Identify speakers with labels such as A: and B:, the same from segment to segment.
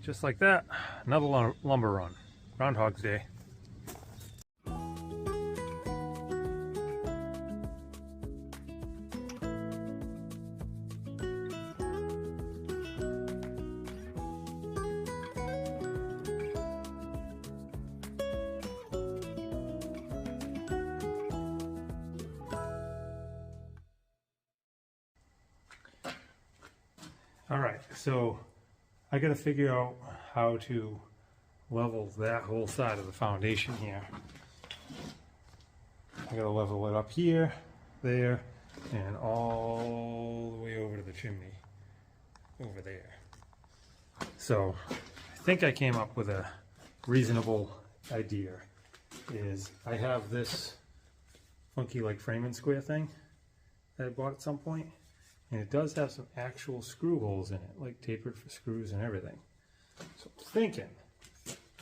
A: Just like that, another lumber run. Groundhog's Day. All right, so I got to figure out how to level that whole side of the foundation here. I got to level it up here, there, and all the way over to the chimney over there. So I think I came up with a reasonable idea. Is I have this funky like frame and square thing that I bought at some point. And it does have some actual screw holes in it, like tapered for screws and everything. So I'm thinking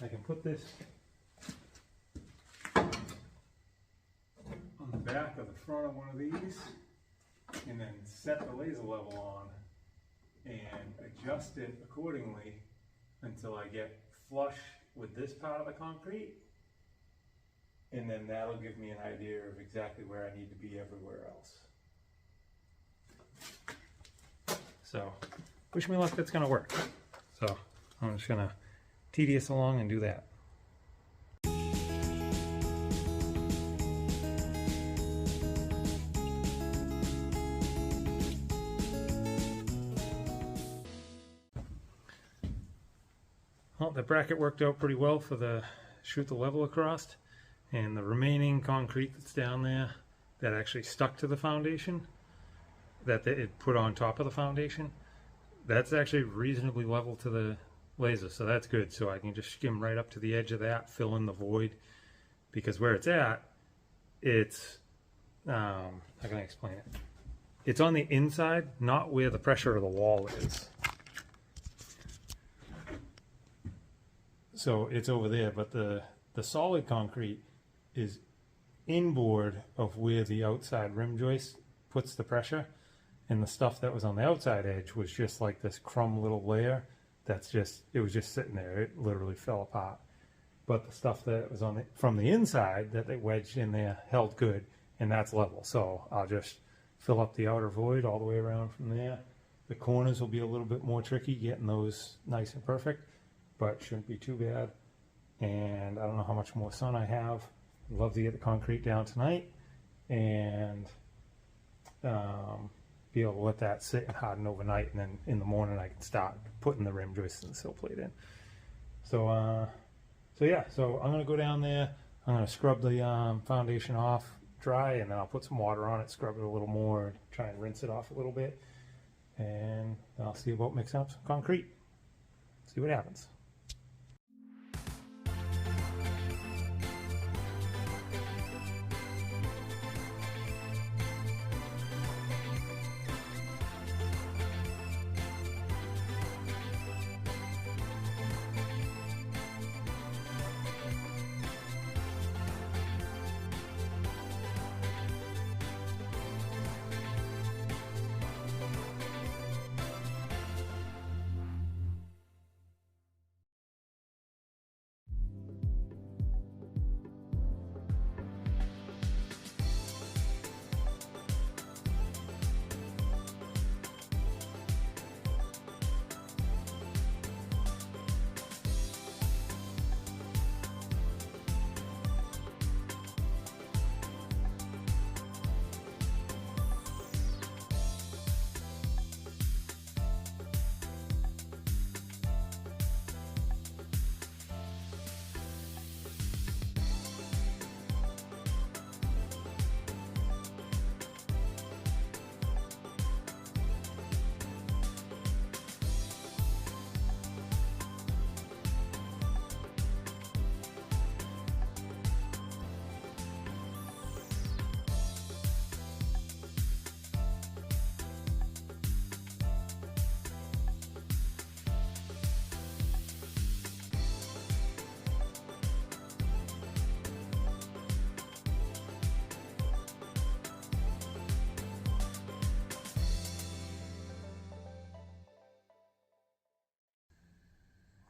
A: I can put this on the back of the front of one of these and then set the laser level on and adjust it accordingly until I get flush with this part of the concrete. And then that'll give me an idea of exactly where I need to be everywhere else. So, wish me luck that's going to work. So, I'm just going to tedious along and do that. Well, the bracket worked out pretty well for the shoot the level across, and the remaining concrete that's down there that actually stuck to the foundation that it put on top of the foundation, that's actually reasonably level to the laser, so that's good. So I can just skim right up to the edge of that, fill in the void, because where it's at, it's how can I explain it? It's on the inside, not where the pressure of the wall is. So it's over there, but the solid concrete is inboard of where the outside rim joist puts the pressure. And the stuff that was on the outside edge was just like this crumb little layer that's just, it was just sitting there. It literally fell apart. But the stuff that was on from the inside that they wedged in there held good, and that's level. So I'll just fill up the outer void all the way around from there. The corners will be a little bit more tricky, getting those nice and perfect, but shouldn't be too bad. And I don't know how much more sun I have. I'd love to get the concrete down tonight and be able to let that sit and harden overnight, and then in the morning I can start putting the rim joists and the sill plate in. So yeah, so I'm gonna go down there, I'm gonna scrub the foundation off dry, and then I'll put some water on it, scrub it a little more, try and rinse it off a little bit, and I'll see about mixing up some concrete, see what happens.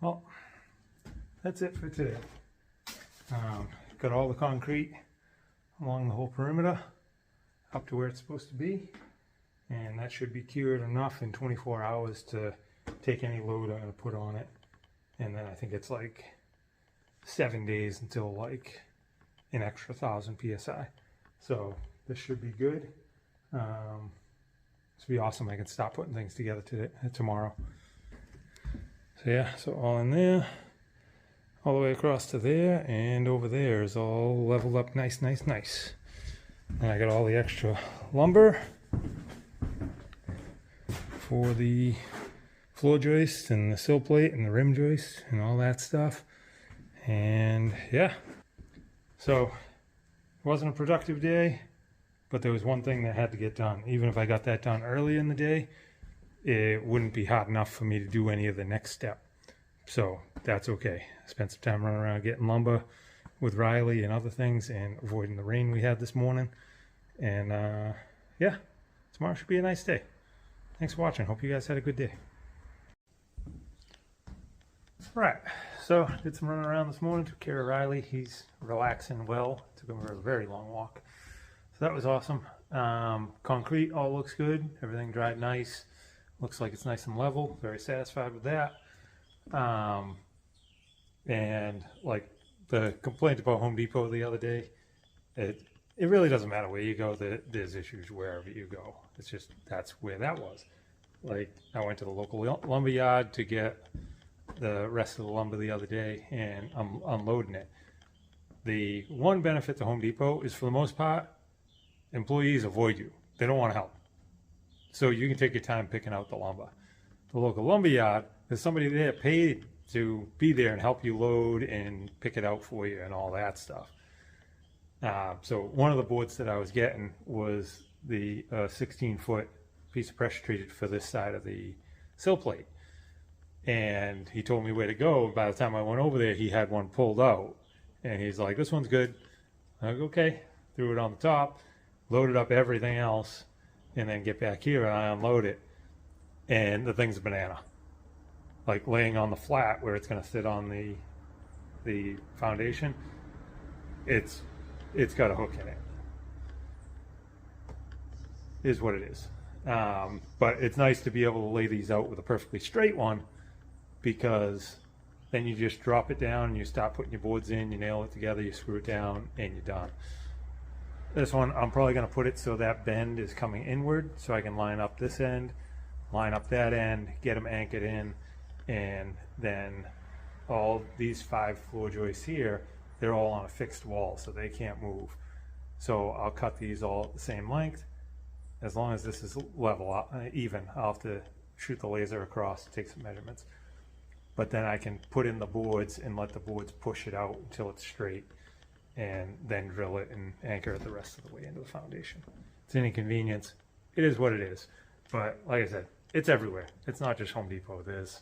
A: well, that's it for today. Got all the concrete along the whole perimeter up to where it's supposed to be, and that should be cured enough in 24 hours to take any load I'm going to put on it. And then I think it's like 7 days until like an extra 1,000 psi. So this should be good. This will be awesome. I can stop putting things together tomorrow. So yeah, so all in there, all the way across to there, and over there is all leveled up nice, nice, nice. And I got all the extra lumber for the floor joist and the sill plate and the rim joist and all that stuff. And yeah, so it wasn't a productive day, but there was one thing that had to get done. Even if I got that done early in the day, it wouldn't be hot enough for me to do any of the next step. So that's okay. I spent some time running around getting lumber with Riley and other things and avoiding the rain we had this morning. And yeah, tomorrow should be a nice day. Thanks for watching. Hope you guys had a good day. Right, so did some running around this morning. Took care of Riley. He's relaxing well. Took him for a very long walk. So that was awesome. Concrete all looks good. Everything dried nice. Looks like it's nice and level. Very satisfied with that. And like the complaint about Home Depot the other day, it really doesn't matter where you go. There's issues wherever you go. It's just that's where that was. Like I went to the local lumber yard to get the rest of the lumber the other day, and I'm unloading it. The one benefit to Home Depot is, for the most part, employees avoid you. They don't want to help. So you can take your time picking out the lumber. The local lumber yard, there's somebody there paid to be there and help you load and pick it out for you and all that stuff. So one of the boards that I was getting was the 16-foot piece of pressure treated for this side of the sill plate. And he told me where to go. By the time I went over there, he had one pulled out. And he's like, this one's good. I go, okay. Threw it on the top, loaded up everything else, and then get back here and I unload it. And the thing's a banana. Like laying on the flat where it's going to sit on the foundation, it's got a hook in it. Is what it is. But it's nice to be able to lay these out with a perfectly straight one, because then you just drop it down and you start putting your boards in, you nail it together, you screw it down, and you're done. This one, I'm probably going to put it so that bend is coming inward, so I can line up this end, line up that end, get them anchored in, and then all these 5 floor joists here, they're all on a fixed wall, so they can't move. So I'll cut these all the same length. As long as this is level, even, I'll have to shoot the laser across, take some measurements. But then I can put in the boards and let the boards push it out until it's straight, and then drill it and anchor it the rest of the way into the foundation. It's an inconvenience. It is what it is. But like I said, it's everywhere. it's not just Home Depot. There's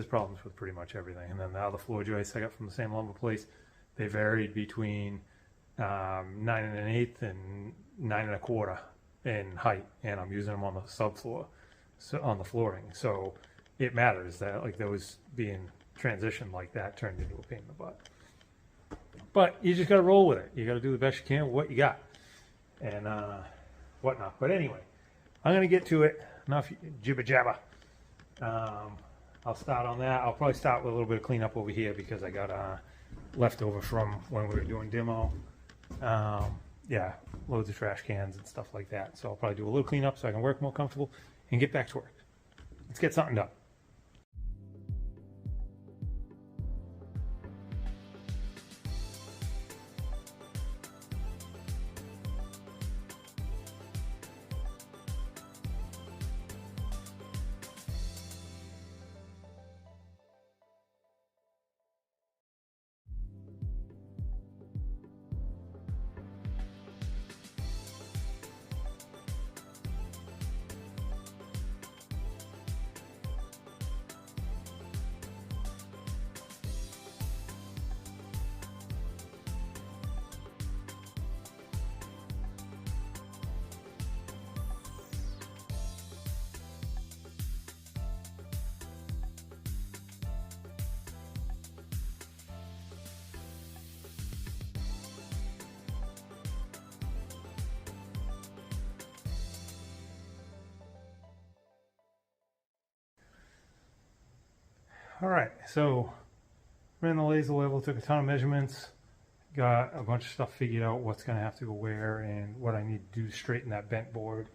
A: problems with pretty much everything. And then the other floor joists I got from the same lumber place, they varied between 9 1/8 and 9 1/4 in height, and I'm using them on the subfloor, so on the flooring. So it matters that like those being transitioned like that turned into a pain in the butt. But you just got to roll with it. You got to do the best you can with what you got and whatnot. But anyway, I'm going to get to it. Enough jibber jabber. I'll start on that. I'll probably start with a little bit of cleanup over here because I got leftover from when we were doing demo. Yeah, loads of trash cans and stuff like that. So I'll probably do a little cleanup so I can work more comfortable and get back to work. Let's get something done. All right, so ran the laser level, took a ton of measurements, got a bunch of stuff figured out, what's going to have to go where and what I need to do to straighten that bent board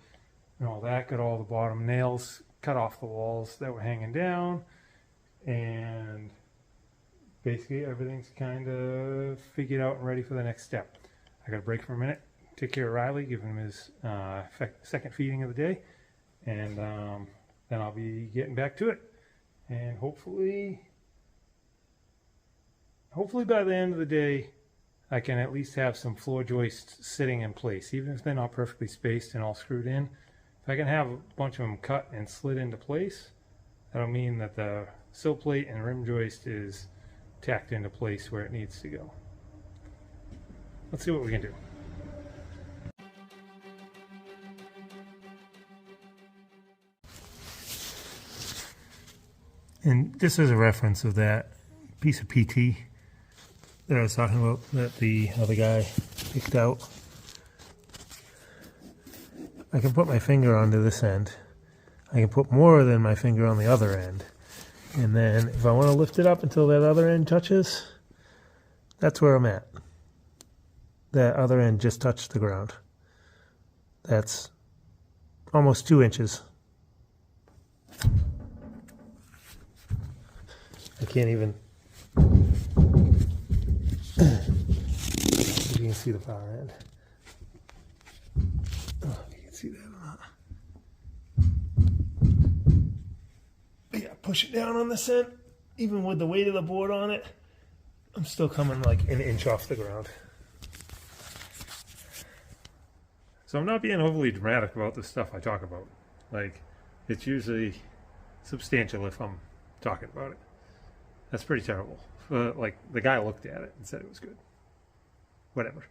A: and all that. Got all the bottom nails cut off the walls that were hanging down, and basically everything's kind of figured out and ready for the next step. I got to break for a minute, take care of Riley, give him his second feeding of the day, and then I'll be getting back to it. And hopefully by the end of the day, I can at least have some floor joists sitting in place, even if they're not perfectly spaced and all screwed in. If I can have a bunch of them cut and slid into place, that'll mean that the sill plate and rim joist is tacked into place where it needs to go. Let's see what we can do. And this is a reference of that piece of PT that I was talking about that the other guy picked out. I can put my finger onto this end. I can put more than my finger on the other end. And then if I want to lift it up until that other end touches, that's where I'm at. That other end just touched the ground. That's almost 2 inches. I can't even, if you can see the far end. Oh, you can see that or not. Yeah, push it down on this end. Even with the weight of the board on it, I'm still coming like an inch off the ground. So I'm not being overly dramatic about the stuff I talk about. Like, it's usually substantial if I'm talking about it. That's pretty terrible. Like, the guy looked at it and said it was good. Whatever.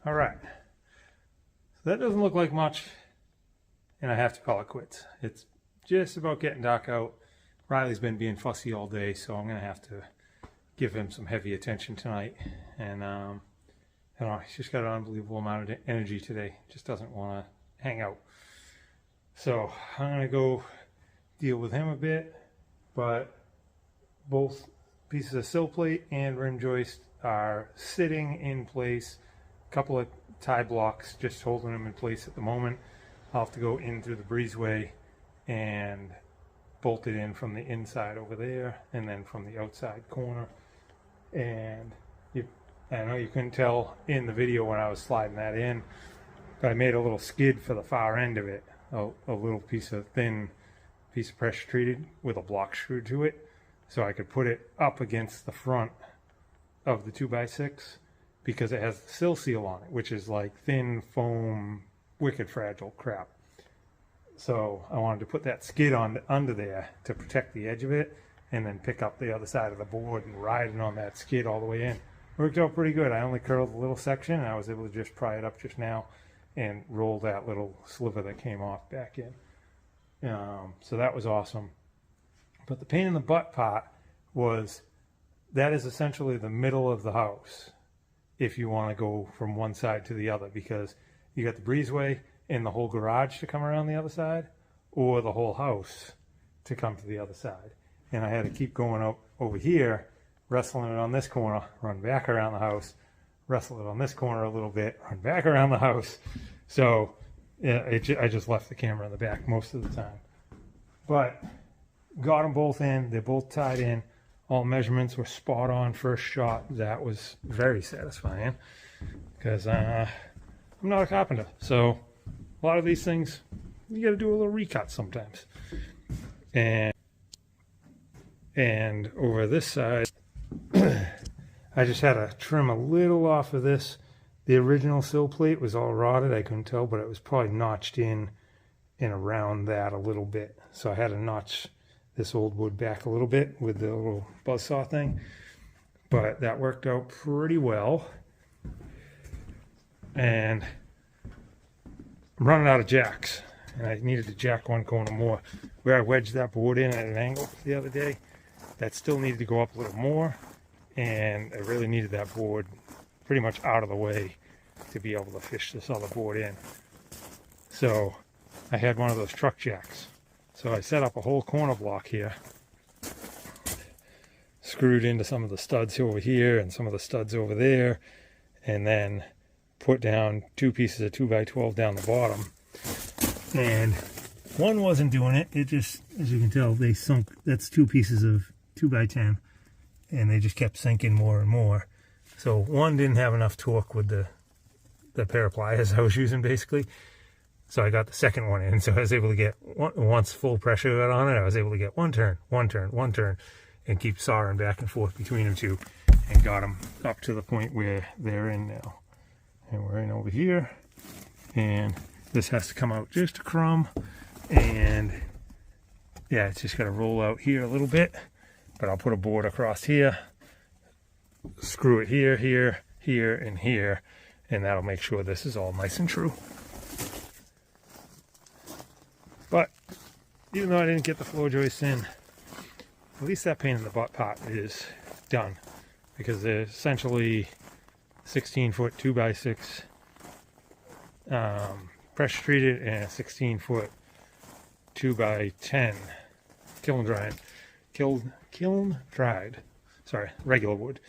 A: All right, so that doesn't look like much, and I have to call it quits. It's just about getting dark out. Riley's been being fussy all day, so I'm going to have to give him some heavy attention tonight. And I don't know, he's just got an unbelievable amount of energy today. Just doesn't want to hang out. So I'm going to go deal with him a bit. But both pieces of sill plate and rim joist are sitting in place. A couple of tie blocks just holding them in place at the moment. I'll have to go in through the breezeway and bolt it in from the inside over there, and then from the outside corner. And I know you couldn't tell in the video when I was sliding that in, but I made a little skid for the far end of it, a little thin piece of pressure treated with a block screwed to it, so I could put it up against the front of the 2x6, because it has the sill seal on it, which is like thin foam, wicked fragile crap. So I wanted to put that skid on under there to protect the edge of it, and then pick up the other side of the board and ride it on that skid all the way in. Worked out pretty good. I only curled a little section, and I was able to just pry it up just now and roll that little sliver that came off back in. So that was awesome. But the pain in the butt part was that is essentially the middle of the house if you want to go from one side to the other, because you got the breezeway and the whole garage to come around the other side, or the whole house to come to the other side. And I had to keep going up over here, wrestling it on this corner, run back around the house, wrestle it on this corner a little bit, run back around the house. So yeah, I just left the camera in the back most of the time. But got them both in. They're both tied in. All measurements were spot on first shot. That was very satisfying, because I'm not a carpenter. So a lot of these things, you got to do a little recut sometimes. And over this side, I just had to trim a little off of this. The original sill plate was all rotted. I couldn't tell, but it was probably notched in and around that a little bit. So I had to notch this old wood back a little bit with the little buzzsaw thing. But that worked out pretty well. And I'm running out of jacks, and I needed to jack one corner more. Where I wedged that board in at an angle the other day, that still needed to go up a little more, and I really needed that board pretty much out of the way to be able to fish this other board in. So I had one of those truck jacks. So I set up a whole corner block here, screwed into some of the studs over here and some of the studs over there, and then put down two pieces of 2x12 down the bottom. And one wasn't doing it. It just, as you can tell, they sunk. That's two pieces of 2x10, and they just kept sinking more and more. So one didn't have enough torque with the pair of pliers I was using, basically. So I got the second one in, so I was able to get, once full pressure got on it, I was able to get one turn, and keep sawing back and forth between them two, and got them up to the point where they're in now. And we're in over here, and this has to come out just a crumb, and yeah, it's just got to roll out here a little bit, but I'll put a board across here, screw it here, here, here, and here, and that'll make sure this is all nice and true. But even though I didn't get the floor joists in, at least that pain in the butt part is done, because they're essentially 16-foot 2x6 pressure treated and a 16-foot 2x10 kiln dried, sorry, regular wood,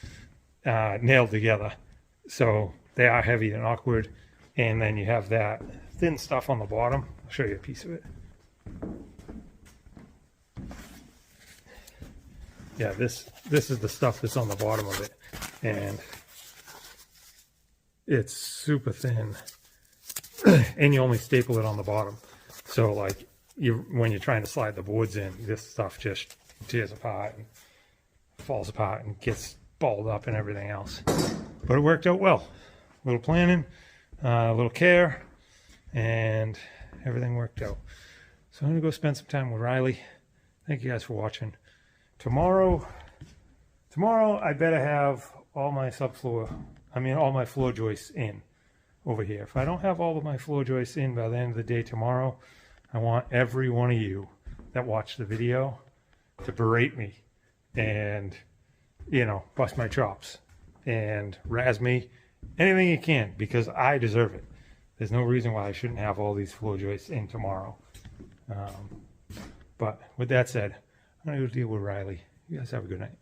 A: nailed together. So they are heavy and awkward. And then you have that thin stuff on the bottom. I'll show you a piece of it. Yeah, this is the stuff that's on the bottom of it, and it's super thin, and you only staple it on the bottom. So like when you're trying to slide the boards in, this stuff just tears apart and falls apart and gets balled up and everything else. But it worked out well. A little planning, a little care, and everything worked out. So I'm gonna go spend some time with Riley. Thank you guys for watching. Tomorrow I better have all my all my floor joists in over here. If I don't have all of my floor joists in by the end of the day tomorrow, I want every one of you that watch the video to berate me and, you know, bust my chops and razz me, anything you can, because I deserve it. There's no reason why I shouldn't have all these floor joists in tomorrow. But with that said, I'm going to go deal with Riley. You guys have a good night.